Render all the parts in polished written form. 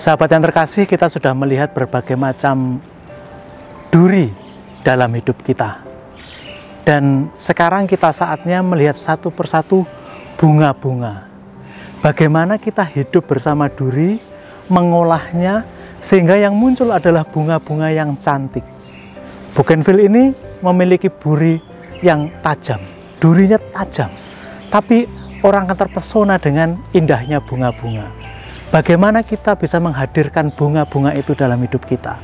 Sahabat yang terkasih, kita sudah melihat berbagai macam duri dalam hidup kita. Dan sekarang kita saatnya melihat satu persatu bunga-bunga. Bagaimana kita hidup bersama duri, mengolahnya, sehingga yang muncul adalah bunga-bunga yang cantik. Bougainville ini memiliki buri yang tajam, durinya tajam. Tapi orang akan terpesona dengan indahnya bunga-bunga. Bagaimana kita bisa menghadirkan bunga-bunga itu dalam hidup kita?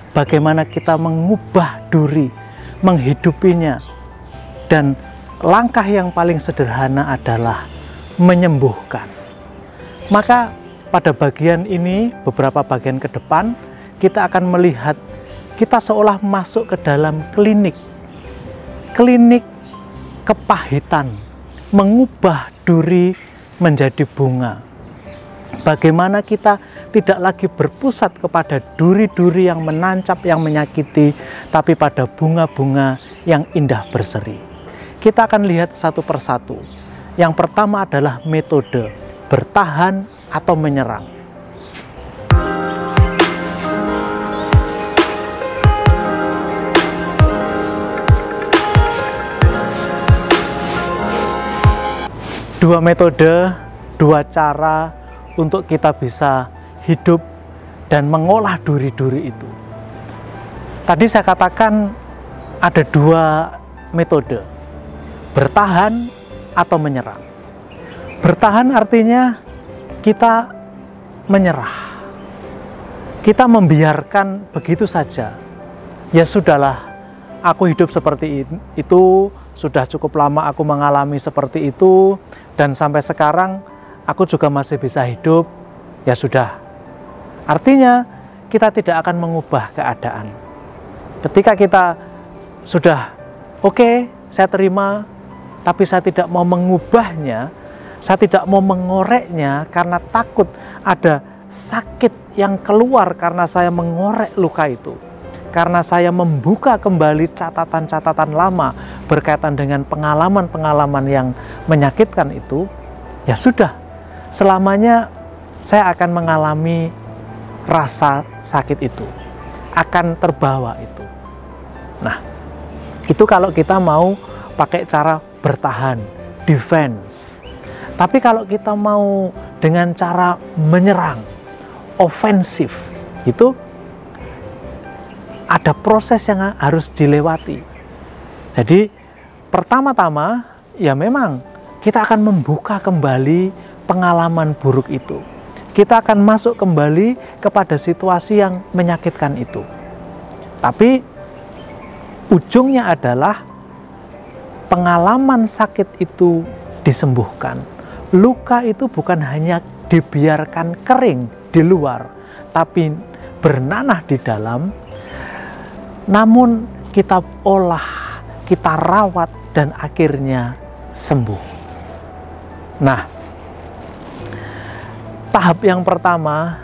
Bagaimana kita mengubah duri, menghidupinya? Dan langkah yang paling sederhana adalah menyembuhkan. Maka pada bagian ini, beberapa bagian ke depan, kita akan melihat kita seolah masuk ke dalam klinik kepahitan, mengubah duri menjadi bunga. Bagaimana kita tidak lagi berpusat kepada duri-duri yang menancap, yang menyakiti, tapi pada bunga-bunga yang indah berseri. Kita akan lihat satu persatu. Yang pertama adalah metode bertahan atau menyerang. Dua metode, dua cara untuk kita bisa hidup dan mengolah duri-duri itu. Tadi saya katakan ada dua metode, bertahan atau menyerang. Bertahan artinya kita menyerah. Kita membiarkan begitu saja. Ya sudahlah, aku hidup seperti itu, sudah cukup lama aku mengalami seperti itu, dan sampai sekarang aku juga masih bisa hidup, ya sudah. Artinya kita tidak akan mengubah keadaan. Ketika kita sudah oke, saya terima, tapi saya tidak mau mengubahnya, saya tidak mau mengoreknya karena takut ada sakit yang keluar karena saya mengorek luka itu. Karena saya membuka kembali catatan-catatan lama berkaitan dengan pengalaman-pengalaman yang menyakitkan itu, ya sudah. Selamanya saya akan mengalami rasa sakit itu, akan terbawa itu. Nah, itu kalau kita mau pakai cara bertahan, defense. Tapi kalau kita mau dengan cara menyerang, ofensif, itu ada proses yang harus dilewati. Jadi pertama-tama ya memang kita akan membuka kembali pengalaman buruk itu. Kita akan masuk kembali kepada situasi yang menyakitkan itu. Tapi ujungnya adalah pengalaman sakit itu disembuhkan. Luka itu bukan hanya dibiarkan kering di luar, tapi bernanah di dalam. Namun kita olah, kita rawat, dan akhirnya sembuh. Nah, tahap yang pertama,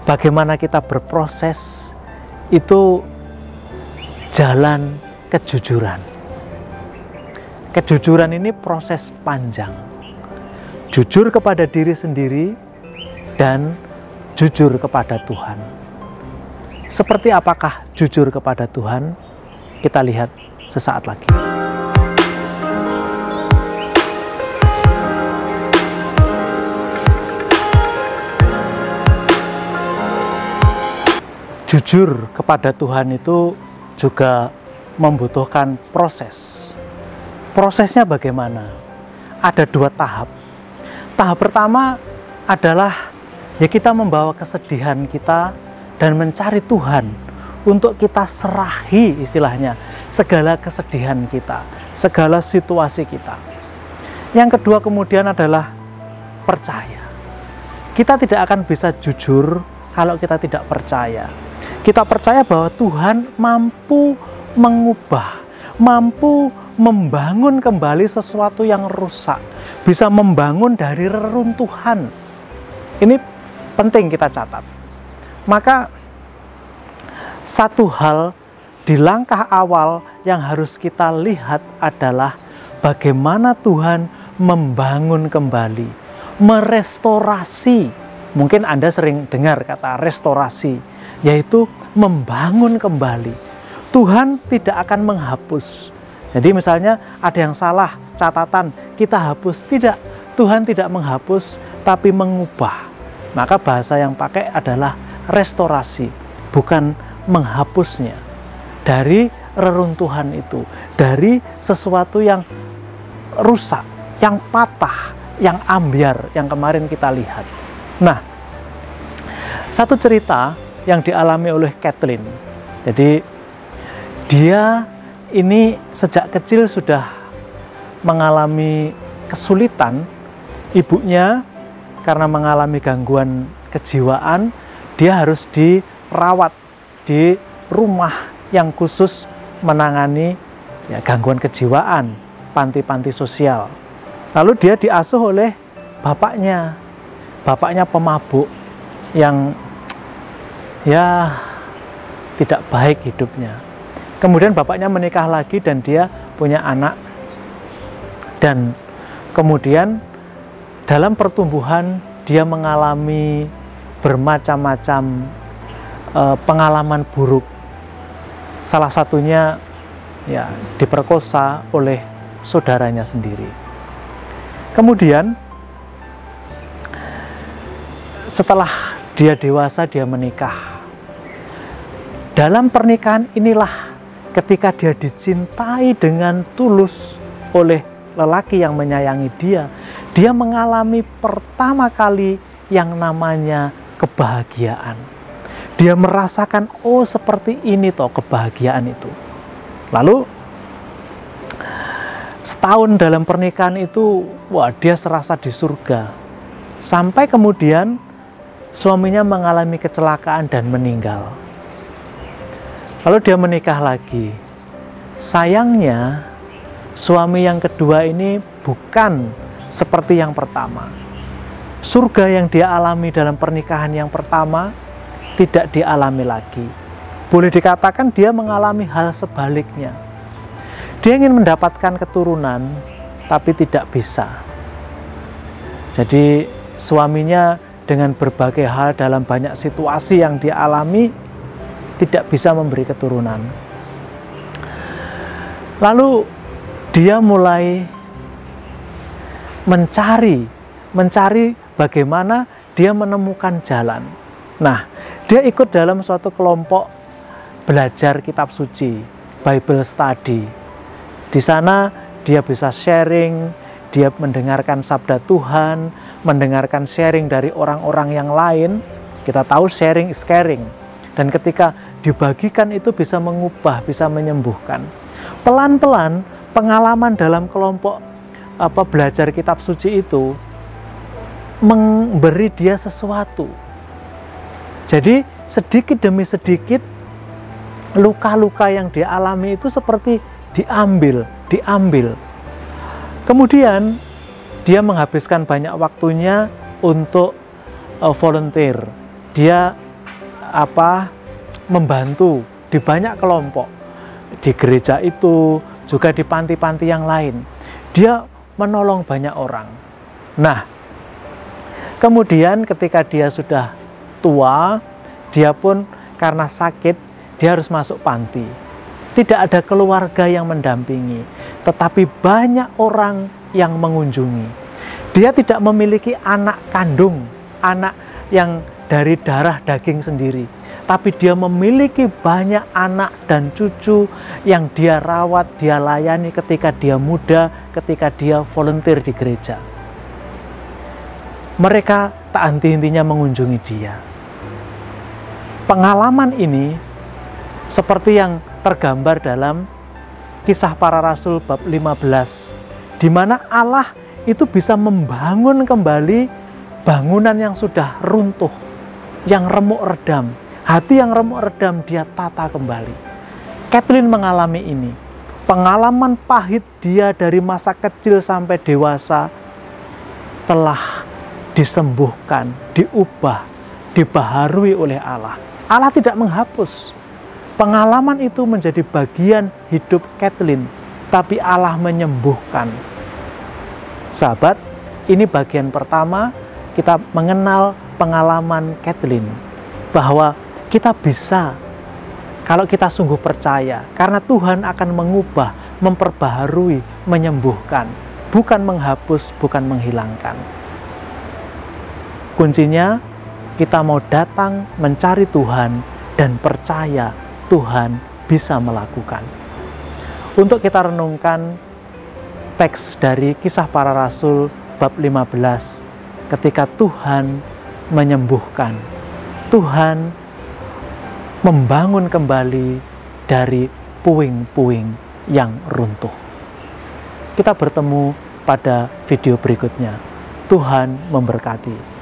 bagaimana kita berproses, itu jalan kejujuran. Kejujuran ini proses panjang. Jujur kepada diri sendiri dan jujur kepada Tuhan. Seperti apakah jujur kepada Tuhan? Kita lihat sesaat lagi. Jujur kepada Tuhan itu juga membutuhkan proses. Prosesnya bagaimana? Ada dua tahap. Tahap pertama adalah ya kita membawa kesedihan kita dan mencari Tuhan untuk kita serahi istilahnya segala kesedihan kita, segala situasi kita. Yang kedua kemudian adalah percaya. Kita tidak akan bisa jujur kalau kita tidak percaya. Kita percaya bahwa Tuhan mampu mengubah, mampu membangun kembali sesuatu yang rusak, bisa membangun dari reruntuhan. Ini penting kita catat. Maka satu hal di langkah awal yang harus kita lihat adalah bagaimana Tuhan membangun kembali, merestorasi Mungkin Anda sering dengar kata restorasi, yaitu membangun kembali. Tuhan tidak akan menghapus. Jadi misalnya ada yang salah, catatan, kita hapus. Tidak, Tuhan tidak menghapus, tapi mengubah. Maka bahasa yang pakai adalah restorasi, bukan menghapusnya. Dari reruntuhan itu, dari sesuatu yang rusak, yang patah, yang ambyar, yang kemarin kita lihat. Nah, satu cerita yang dialami oleh Kathleen. Jadi dia ini sejak kecil sudah mengalami kesulitan. Ibunya karena mengalami gangguan kejiwaan, dia harus dirawat di rumah yang khusus menangani gangguan kejiwaan, panti-panti sosial. Lalu dia diasuh oleh bapaknya pemabuk yang tidak baik hidupnya. Kemudian bapaknya menikah lagi dan dia punya anak. Dan kemudian dalam pertumbuhan dia mengalami bermacam-macam pengalaman buruk. Salah satunya diperkosa oleh saudaranya sendiri. Kemudian setelah dia dewasa, dia menikah. Dalam pernikahan inilah ketika dia dicintai dengan tulus oleh lelaki yang menyayangi dia, dia mengalami pertama kali yang namanya kebahagiaan. Dia merasakan, oh seperti ini toh kebahagiaan itu. Lalu setahun dalam pernikahan itu, wah dia serasa di surga. Sampai kemudian suaminya mengalami kecelakaan dan meninggal. Lalu dia menikah lagi. Sayangnya suami yang kedua ini bukan seperti yang pertama. Surga yang dia alami dalam pernikahan yang pertama tidak dialami lagi. Boleh dikatakan dia mengalami hal sebaliknya. Dia ingin mendapatkan keturunan, tapi tidak bisa. Jadi suaminya dengan berbagai hal dalam banyak situasi yang dia alami tidak bisa memberi keturunan. Lalu dia mulai mencari bagaimana dia menemukan jalan. Nah, dia ikut dalam suatu kelompok belajar kitab suci, Bible study. Di sana dia bisa sharing, dia mendengarkan sabda Tuhan, mendengarkan sharing dari orang-orang yang lain. Kita tahu sharing is caring. Dan ketika dibagikan itu bisa mengubah, bisa menyembuhkan. Pelan-pelan pengalaman dalam kelompok belajar kitab suci itu memberi dia sesuatu. Jadi sedikit demi sedikit luka-luka yang dia alami itu seperti diambil. Kemudian dia menghabiskan banyak waktunya untuk volunteer. Dia membantu di banyak kelompok, di gereja itu, juga di panti-panti yang lain. Dia menolong banyak orang. Nah, kemudian ketika dia sudah tua, dia pun karena sakit, dia harus masuk panti. Tidak ada keluarga yang mendampingi, tetapi banyak orang yang mengunjungi. Dia tidak memiliki anak kandung, anak yang dari darah daging sendiri, tapi dia memiliki banyak anak dan cucu yang dia rawat, dia layani ketika dia muda, ketika dia volunteer di gereja. Mereka tak henti-hentinya mengunjungi dia. Pengalaman ini seperti yang tergambar dalam Kisah Para Rasul bab 15, di mana Allah itu bisa membangun kembali bangunan yang sudah runtuh, yang remuk redam. Hati yang remuk redam dia tata kembali. Kathleen mengalami ini. Pengalaman pahit dia dari masa kecil sampai dewasa telah disembuhkan, diubah, dibaharui oleh Allah. Allah tidak menghapus. Pengalaman itu menjadi bagian hidup Kathleen, tapi Allah menyembuhkan. Sahabat, ini bagian pertama kita mengenal pengalaman Kathleen, bahwa kita bisa, kalau kita sungguh percaya, karena Tuhan akan mengubah, memperbaharui, menyembuhkan, bukan menghapus, bukan menghilangkan. Kuncinya, kita mau datang mencari Tuhan dan percaya Tuhan bisa melakukan. Untuk kita renungkan teks dari Kisah Para Rasul bab 15, ketika Tuhan menyembuhkan, Tuhan membangun kembali dari puing-puing yang runtuh. Kita bertemu pada video berikutnya. Tuhan memberkati.